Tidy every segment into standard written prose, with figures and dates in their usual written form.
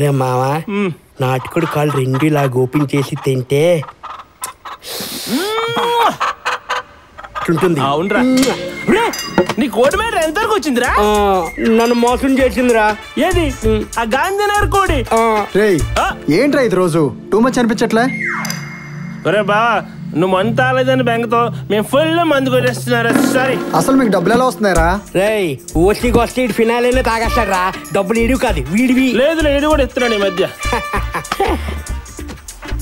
రే మావా నాటుకోడి కాళ్ళు రెండు ఇలా ఓపెన్ చేసి తింటే ఉంటుంది. అవునరా నీ కోడి మీద ఎంతవరకు వచ్చిందిరా? నన్ను మోసం చేసిందిరా. ఏది ఆ గాంధీనగర్ కోడి? ఏంట్రా ఇది రోజు టూ మచ్ అనిపించట్లే? ఒరే బావా నువ్వు మందు తాగలేదని బెంగతో మేము ఫుల్ మందు కొట్టేస్తున్నారా. సారీ. అసలు మీకు డబ్బులు ఎలా వస్తున్నాయరా? రేయ్ ఓస్టికి వస్తే ఇటు ఫినాయిల్ తాగేస్తారా, డబ్బులు ఇడివి కాదు వీడివి. లేదు ఇడి కూడా ఇస్తున్నాడు ఈ మధ్య.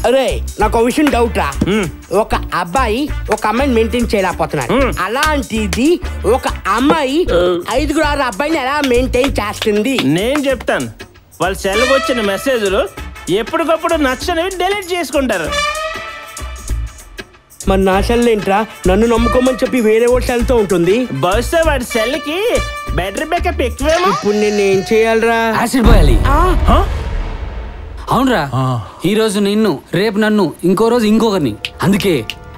అరే నాకు ఒక విషయం డౌట్ రా. ఒక అబ్బాయి ఒక అమ్మాయిని మెయింటైన్ చేయలేకపోతున్నాడు, అలాంటిది ఒక అమ్మాయి 5-6 అబ్బాయిని ఎలా మెయింటైన్ చేస్తుంది? నేను చెప్తాను. వాళ్ళ సెల్కి వచ్చిన మెసేజ్లు ఎప్పటికప్పుడు నచ్చనివి డెలీట్ చేసుకుంటారు. మరి నా సెల్ ఏంట్రా, నన్ను నమ్ముకోమని చెప్పి వేరే ఓ సెల్తో ఉంటుంది. బహుశా వాడి సెల్కి బ్యాటరీ బ్యాకప్ ఎక్కువేమో. ఇప్పుడు నేను ఏం చేయాలరా? యాసిడ్ పోయాలి. అవునరా, ఈ రోజు నిన్ను, రేపు నన్ను, ఇంకో రోజు ఇంకొకరిని, అందుకే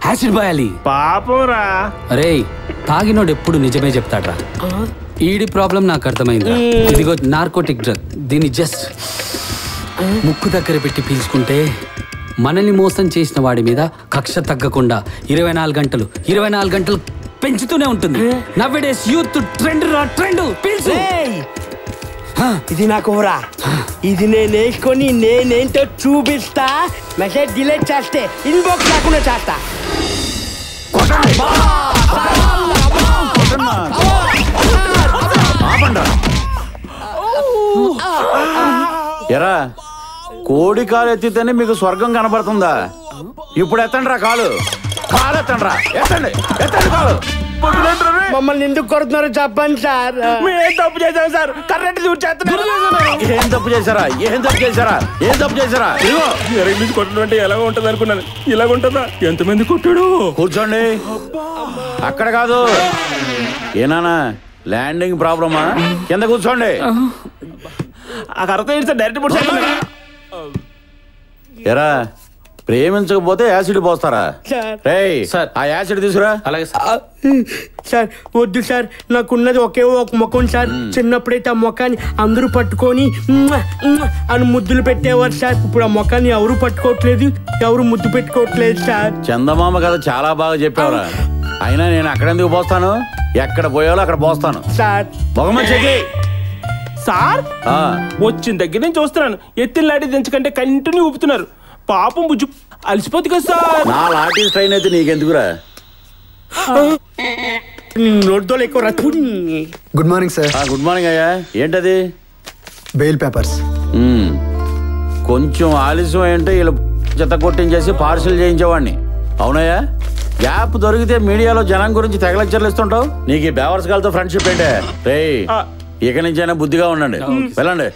యాసిడ్ పోయాలి. పాపం రా. అరే తాగినోడు ఎప్పుడు నిజమే చెప్తాడ్రా. ఈడి ప్రాబ్లం నాకు అర్థమైంది. ఇదిగో నార్కోటిక్ డ్రగ్. దీన్ని జస్ట్ ముక్కు దగ్గర పెట్టి పీల్చుకుంటే మనల్ని మోసం చేసిన వాడి మీద కక్ష తగ్గకుండా 24 గంటలు పెంచుతూనే ఉంటుంది. నవ్వేడేస్ యూత్ ట్రెండ్ రా, ట్రెండ్. ఇది నాకు ఊరా, ఇది నేను వేసుకొని నేనేంటో చూపిస్తా. మెసేజ్ డిలీట్ చేస్తే ఇన్బాక్స్ లేకుండా చేస్తా. ఎరా కోడి కాలు ఎత్తితేనే మీకు స్వర్గం కనబడుతుందా? ఇప్పుడు ఎత్తండి రా కాలు, కాలు ఎత్తండి రా, ఎత్తండి ఎత్తండి కాలు. మమ్మల్ని ఎందుకు కొడుతున్నారో చెప్పండి సార్. ఏం తప్పు చేశాం సార్? కరెంట్ చూసేస్తున్నారు. ఏం తప్పు చేశారా? ఏం తప్పు చేశారా? ఏం తప్పు చేశారా? ఇదిగో కొట్టడం అంటే ఎలాగ ఉంటది అనుకున్నాను, ఇలాగుంటుందా? ఎంతమంది కొట్టాడు? కూర్చోండి. అక్కడ కాదు ఏనానా, ల్యాండింగ్ ప్రాబ్లమా? కింద కూర్చోండి. ఆ కర్రతో డైరెక్ట్ పుట్టు. ఎరా ప్రేమించకపోతే యాసిడ్ పోస్తారా? రేయ్ ఆ యాసిడ్ తీసుకురా. అలాగే సార్. వద్దు సార్, నాకున్నది ఒకే ఒక ముఖం సార్. చిన్నప్పుడైతే ఆ ముఖాన్ని అందరూ పట్టుకొని అని ముద్దులు పెట్టేవారు సార్. ఇప్పుడు ఆ ముఖాన్ని ఎవరు పట్టుకోవట్లేదు, ఎవరు ముద్దు పెట్టుకోవట్లేదు సార్. చందమామ కదా చాలా బాగా చెప్పావురా. అయినా నేను అక్కడెందుకు పోస్తాను, ఎక్కడ పోయాలో అక్కడ పోస్తాను సార్. బొగమంచి సార్ వచ్చిన దగ్గర నుంచి చూస్తున్నాను, ఎత్తిన లాంటి దించకంటే కంటిన్యూ ఊపుతున్నారు. పాపం బుజ్జు అలసిపోతుంది కదా సార్. నా లాఠీ ట్రైన్ అయితే నీకెందుకురా? Good morning sir. Good morning అయ్యా. ఏంటది? Bail papers. కొంచెం ఆలస్యం ఏంటో ఇలా చెత్త కొట్టించేసి పార్సిల్ చేయించేవాడిని. అవునయ్యా, గ్యాప్ దొరికితే మీడియాలో జనం గురించి తెగ లెక్చర్లు ఇస్తుంటావు. నీకు ఈ బేవర్స్ గాలతో ఫ్రెండ్షిప్ ఏంటే? రేయ్ ఇక నుంచైనా బుద్ధిగా ఉండండి, వెళ్ళండి.